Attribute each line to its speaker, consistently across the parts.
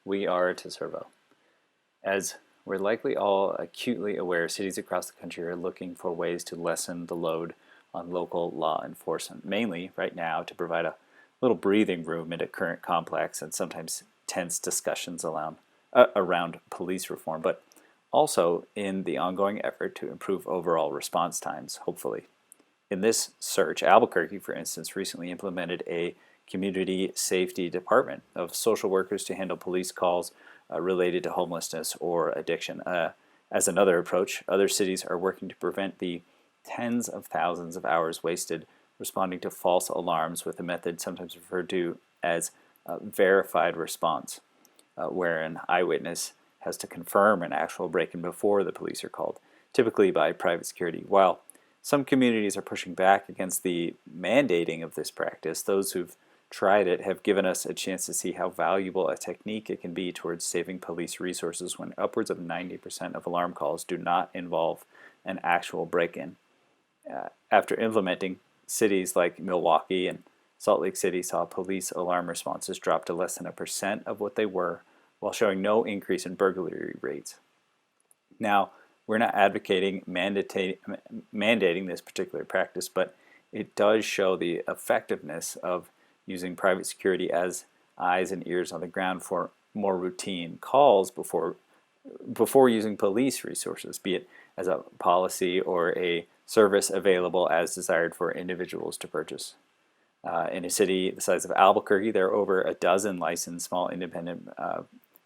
Speaker 1: We are toSERVO. As we're likely all acutely aware, cities across the country are looking for ways to lessen the load on local law enforcement, mainly right now to provide a little breathing room into current complex and sometimes tense discussions around police reform, but also in the ongoing effort to improve overall response times, hopefully. In this search, Albuquerque, for instance, recently implemented a community safety department of social workers to handle police calls related to homelessness or addiction. As another approach, other cities are working to prevent the tens of thousands of hours wasted responding to false alarms with a method sometimes referred to as verified response, where an eyewitness has to confirm an actual break-in before the police are called, typically by private security. While some communities are pushing back against the mandating of this practice, those who've tried it have given us a chance to see how valuable a technique it can be towards saving police resources when upwards of 90% of alarm calls do not involve an actual break-in. After implementing, cities like Milwaukee and Salt Lake City saw police alarm responses drop to less than 1% of what they were, while showing no increase in burglary rates. Now, we're not advocating mandating this particular practice, but it does show the effectiveness of using private security as eyes and ears on the ground for more routine calls before using police resources, be it as a policy or a service available as desired for individuals to purchase. In a city the size of Albuquerque, there are over a dozen licensed small independent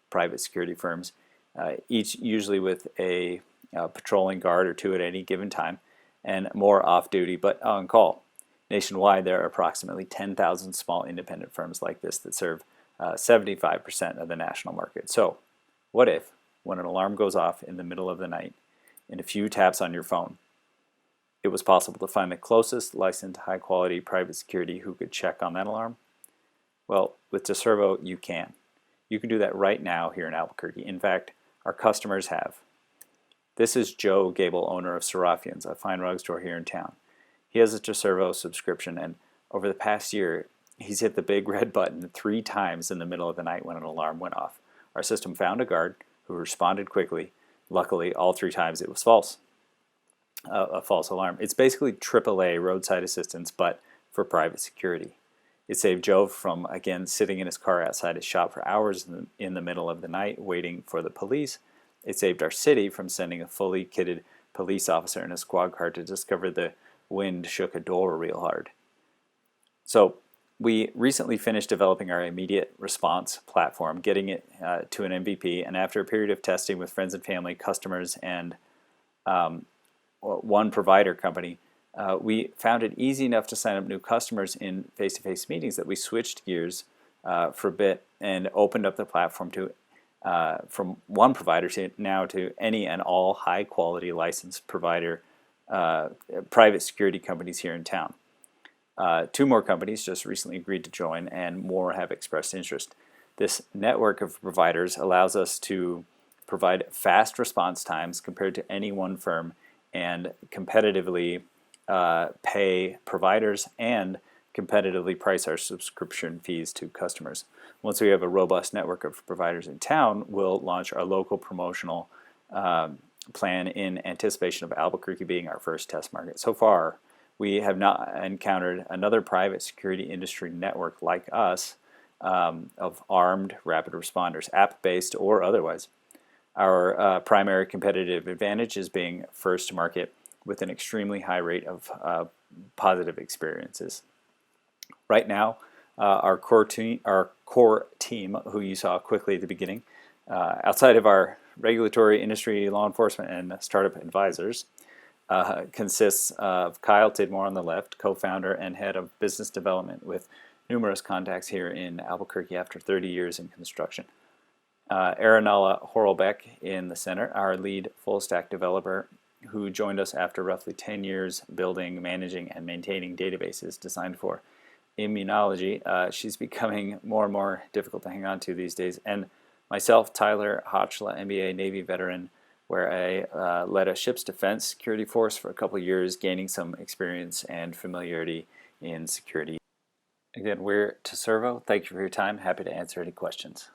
Speaker 1: private security firms, each usually with a patrolling guard or two at any given time, and more off-duty but on call. Nationwide, there are approximately 10,000 small independent firms like this that serve 75% of the national market. So, what if, when an alarm goes off in the middle of the night, in a few taps on your phone, it was possible to find the closest licensed high-quality private security who could check on that alarm? Well, with toSERVO, you can. You can do that right now here in Albuquerque. In fact, our customers have. This is Joe Gable, owner of Serafians, a fine rug store here in town. He has a toSERVO subscription, and over the past year, he's hit the big red button 3 times in the middle of the night when an alarm went off. Our system found a guard who responded quickly. Luckily, all 3 times it was false. A false alarm. It's basically AAA roadside assistance, but for private security. It saved Joe from, again, sitting in his car outside his shop for hours in the middle of the night waiting for the police. It saved our city from sending a fully kitted police officer in a squad car to discover the wind shook a door real hard. So we recently finished developing our immediate response platform, getting it to an MVP, and after a period of testing with friends and family, customers, and one provider company, we found it easy enough to sign up new customers in face-to-face meetings that we switched gears for a bit and opened up the platform to from one provider to now to any and all high-quality licensed provider private security companies here in town. 2 more companies just recently agreed to join, and more have expressed interest. This network of providers allows us to provide fast response times compared to any one firm and competitively pay providers and competitively price our subscription fees to customers. Once we have a robust network of providers in town, we'll launch our local promotional plan in anticipation of Albuquerque being our first test market. So far, we have not encountered another private security industry network like us of armed rapid responders, app-based or otherwise. Our primary competitive advantage is being first to market with an extremely high rate of positive experiences. Right now, our core team, who you saw quickly at the beginning, outside of our regulatory, industry, law enforcement, and startup advisors, consists of Kyle Tidmore on the left, co-founder and head of business development with numerous contacts here in Albuquerque after 30 years in construction. Aranala Horlbeck in the center, our lead full-stack developer who joined us after roughly 10 years building, managing, and maintaining databases designed for immunology. She's becoming more and more difficult to hang on to these days. And myself, Tyler Hotchla, MBA Navy veteran, where I led a ship's defense security force for a couple of years, gaining some experience and familiarity in security. Again, we're toSERVO. Thank you for your time. Happy to answer any questions.